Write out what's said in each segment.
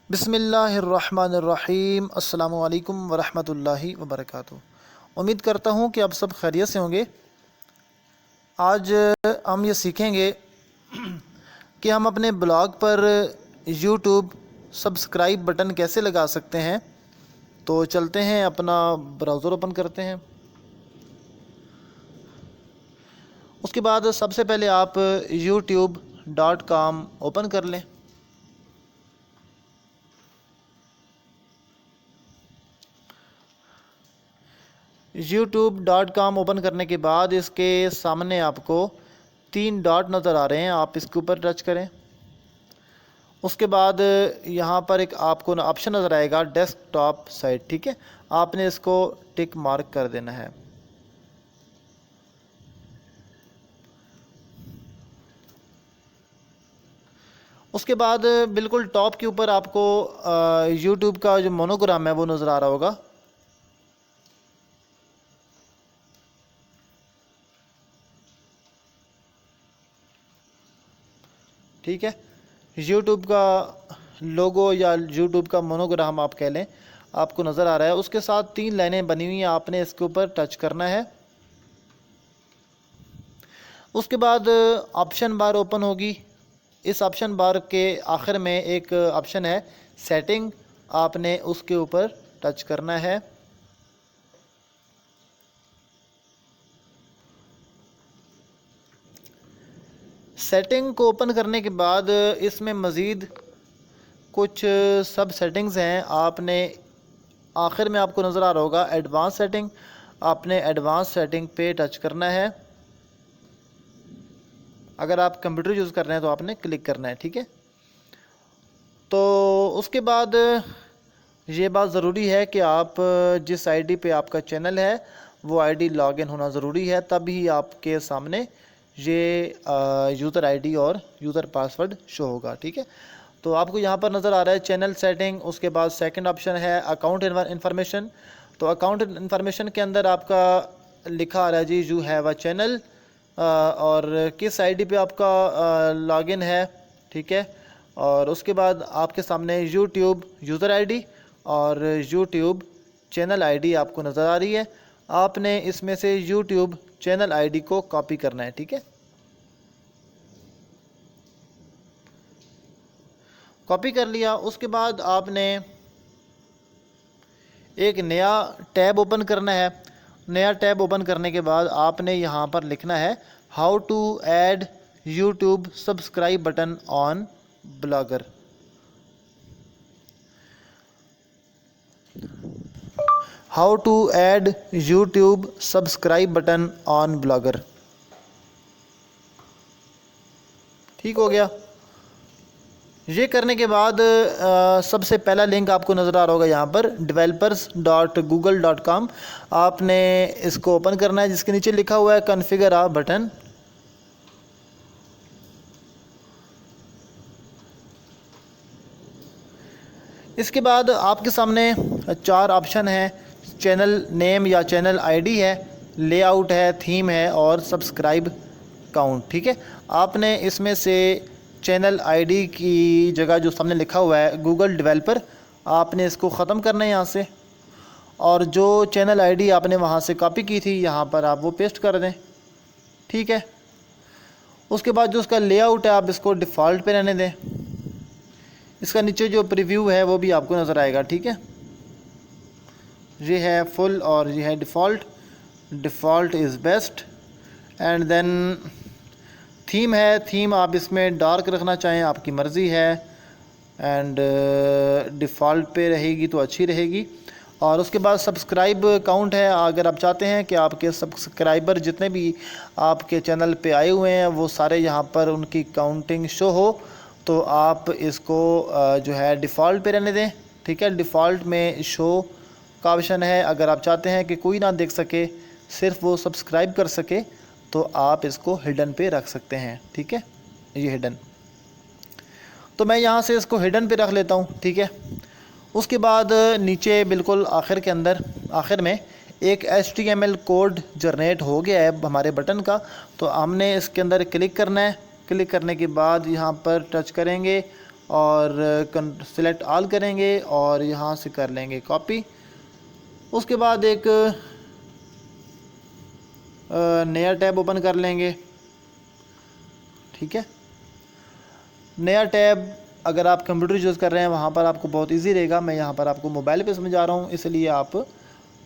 बिस्मिल्लाहिर्रहमानिर्रहीम अस्सलामु अलैकुम वरहमतुल्लाहि वबरकातुहू। उम्मीद करता हूँ कि आप सब खैरियत से होंगे। आज हम ये सीखेंगे कि हम अपने ब्लॉग पर यूट्यूब सब्सक्राइब बटन कैसे लगा सकते हैं। तो चलते हैं, अपना ब्राउज़र ओपन करते हैं। उसके बाद सबसे पहले आप youtube.com ओपन कर लें। youtube.com ओपन करने के बाद इसके सामने आपको 3 डॉट नज़र आ रहे हैं, आप इसके ऊपर टच करें। उसके बाद यहाँ पर एक आपको ऑप्शन नज़र आएगा डेस्कटॉप साइट, ठीक है। आपने इसको टिक मार्क कर देना है। उसके बाद बिल्कुल टॉप के ऊपर आपको यूट्यूब का जो मोनोग्राम है वो नज़र आ रहा होगा। ठीक है, यूट्यूब का लोगो या यूट्यूब का मोनोग्राम आप कह लें, आपको नज़र आ रहा है। उसके साथ 3 लाइनें बनी हुई हैं, आपने इसके ऊपर टच करना है। उसके बाद ऑप्शन बार ओपन होगी। इस ऑप्शन बार के आखिर में एक ऑप्शन है सेटिंग, आपने उसके ऊपर टच करना है। सेटिंग को ओपन करने के बाद इसमें मज़ीद कुछ सब सेटिंग्स हैं। आपने आखिर में आपको नज़र आ रहा होगा एडवांस सेटिंग, आपने एडवांस सेटिंग पे टच करना है। अगर आप कंप्यूटर यूज़ कर रहे हैं तो आपने क्लिक करना है, ठीक है। तो उसके बाद ये बात ज़रूरी है कि आप जिस आईडी पे आपका चैनल है वो आईडी लॉगिन होना ज़रूरी है, तभी आपके सामने ये यूज़र आईडी और यूज़र पासवर्ड शो होगा, ठीक है। तो आपको यहाँ पर नज़र आ रहा है चैनल सेटिंग। उसके बाद सेकंड ऑप्शन है अकाउंट इन्फॉर्मेशन। तो अकाउंट इन्फॉर्मेशन के अंदर आपका लिखा आ रहा है जी यू हैव अ चैनल, और किस आईडी पे आपका लॉगिन है, ठीक है। और उसके बाद आपके सामने यूट्यूब यूज़र आईडी और यूट्यूब चैनल आईडी आपको नज़र आ रही है। आपने इसमें से यूट्यूब चैनल आईडी को कॉपी करना है, ठीक है। कॉपी कर लिया। उसके बाद आपने एक नया टैब ओपन करना है। नया टैब ओपन करने के बाद आपने यहाँ पर लिखना है how to add YouTube subscribe button on Blogger. How to add YouTube subscribe button on Blogger, ठीक हो गया। ये करने के बाद सबसे पहला लिंक आपको नज़र आ रहा होगा यहाँ पर developers.google.com। आपने इसको ओपन करना है, जिसके नीचे लिखा हुआ है कॉन्फ़िगर अ बटन। इसके बाद आपके सामने 4 ऑप्शन हैं, चैनल नेम या चैनल आईडी है, लेआउट है, थीम है और सब्सक्राइब काउंट, ठीक है। आपने इसमें से चैनल आईडी की जगह जो सामने लिखा हुआ है गूगल डेवलपर, आपने इसको ख़त्म करना है यहाँ से, और जो चैनल आईडी आपने वहाँ से कॉपी की थी यहाँ पर आप वो पेस्ट कर दें, ठीक है। उसके बाद जो उसका लेआउट है आप इसको डिफ़ॉल्ट पे रहने दें। इसका नीचे जो प्रीव्यू है वो भी आपको नज़र आएगा, ठीक है। ये है फुल और ये है default. Default is best. And then theme है, थीम आप इसमें डार्क रखना चाहें आपकी मर्ज़ी है, एंड डिफ़ॉल्ट पे रहेगी तो अच्छी रहेगी। और उसके बाद सब्सक्राइब काउंट है, अगर आप चाहते हैं कि आपके सब्सक्राइबर जितने भी आपके चैनल पे आए हुए हैं वो सारे यहाँ पर उनकी काउंटिंग शो हो, तो आप इसको जो है डिफ़ॉल्ट पे रहने दें, ठीक है। डिफ़ॉल्ट में शो का ऑप्शन है, अगर आप चाहते हैं कि कोई ना देख सके, सिर्फ वो सब्सक्राइब कर सके, तो आप इसको हिडन पे रख सकते हैं, ठीक है। ये हिडन, तो मैं यहाँ से इसको हिडन पे रख लेता हूँ, ठीक है। उसके बाद नीचे बिल्कुल आखिर के अंदर आखिर में एक HTML कोड जनरेट हो गया है हमारे बटन का, तो हमने इसके अंदर क्लिक करना है। क्लिक करने के बाद यहाँ पर टच करेंगे और सिलेक्ट ऑल करेंगे और यहाँ से कर लेंगे कॉपी। उसके बाद एक नया टैब ओपन कर लेंगे, ठीक है। नया टैब अगर आप कंप्यूटर यूज़ कर रहे हैं वहाँ पर आपको बहुत इजी रहेगा, मैं यहाँ पर आपको मोबाइल पे समझा रहा हूँ, इसलिए आप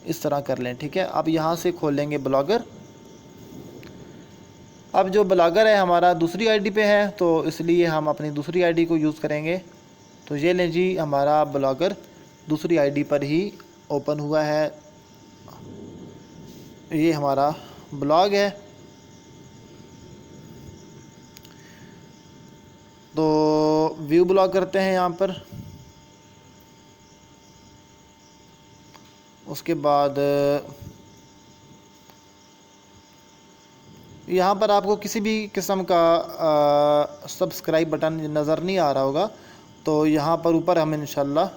इस तरह कर लें, ठीक है। अब यहाँ से खोल लेंगे ब्लॉगर। अब जो ब्लॉगर है हमारा दूसरी आईडी पे है, तो इसलिए हम अपनी दूसरी आईडी को यूज़ करेंगे। तो ये लें जी, हमारा ब्लॉगर दूसरी आईडी पर ही ओपन हुआ है। ये हमारा ब्लॉग है। तो व्यू ब्लॉग करते हैं यहाँ पर। उसके बाद यहाँ पर आपको किसी भी किस्म का सब्सक्राइब बटन नज़र नहीं आ रहा होगा, तो यहाँ पर ऊपर हम इंशाल्लाह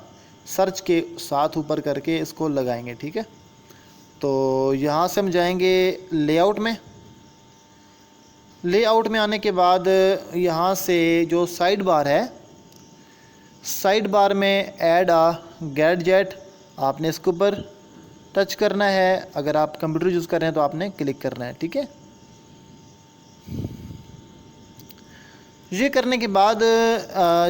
सर्च के साथ ऊपर करके इसको लगाएंगे, ठीक है। तो यहाँ से हम जाएंगे लेआउट में। लेआउट में आने के बाद यहाँ से जो साइड बार है, साइड बार में ऐड आ गैडजेट, आपने इसके ऊपर टच करना है। अगर आप कंप्यूटर यूज़ कर रहे हैं तो आपने क्लिक करना है, ठीक है। ये करने के बाद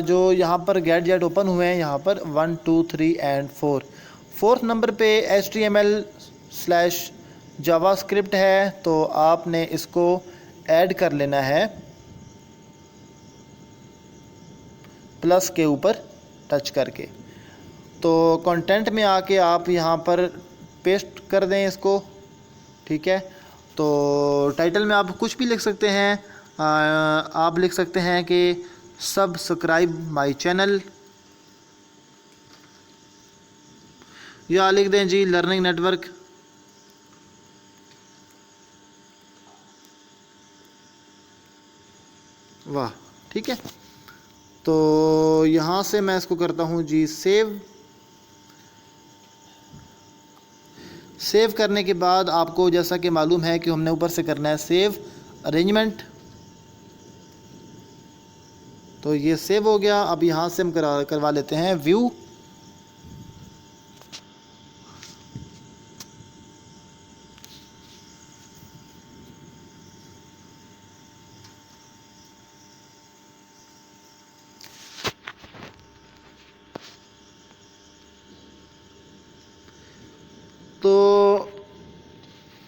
जो यहाँ पर गैडजेट ओपन हुए हैं, यहाँ पर 1 2 3 एंड 4 नंबर पे HTML/जावास्क्रिप्ट है, तो आपने इसको ऐड कर लेना है, प्लस के ऊपर टच करके। तो कंटेंट में आके आप यहाँ पर पेस्ट कर दें इसको, ठीक है। तो टाइटल में आप कुछ भी लिख सकते हैं। आप लिख सकते हैं कि सब्सक्राइब माय चैनल, या लिख दें जी लर्निंग नेटवर्क। वाह, ठीक है। तो यहाँ से मैं इसको करता हूँ जी सेव। सेव करने के बाद आपको जैसा कि मालूम है कि हमने ऊपर से करना है सेव अरेंजमेंट। तो ये सेव हो गया। अब यहाँ से हम करवा लेते हैं व्यू। तो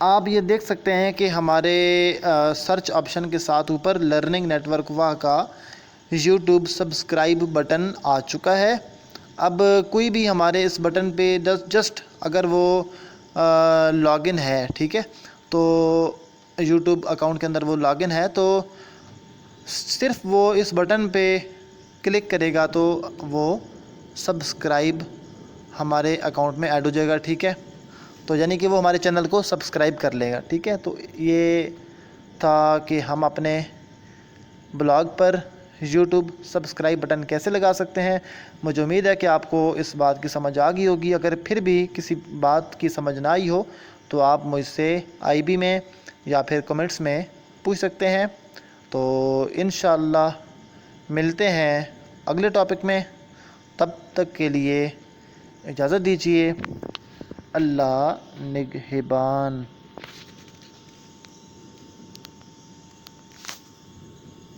आप ये देख सकते हैं कि हमारे सर्च ऑप्शन के साथ ऊपर लर्निंग नेटवर्क वाह का यूट्यूब सब्सक्राइब बटन आ चुका है। अब कोई भी हमारे इस बटन पे जस्ट अगर वो लॉगिन है, ठीक है, तो यूट्यूब अकाउंट के अंदर वो लॉगिन है, तो सिर्फ वो इस बटन पे क्लिक करेगा तो वो सब्सक्राइब हमारे अकाउंट में ऐड हो जाएगा, ठीक है। तो यानी कि वो हमारे चैनल को सब्सक्राइब कर लेगा, ठीक है। तो ये था कि हम अपने ब्लॉग पर यूट्यूब सब्सक्राइब बटन कैसे लगा सकते हैं। मुझे उम्मीद है कि आपको इस बात की समझ आ गई होगी। अगर फिर भी किसी बात की समझ ना आई हो तो आप मुझसे आईबी में या फिर कमेंट्स में पूछ सकते हैं। तो इंशाअल्लाह मिलते हैं अगले टॉपिक में। तब तक के लिए इजाज़त दीजिए। अल्लाह निगहबान।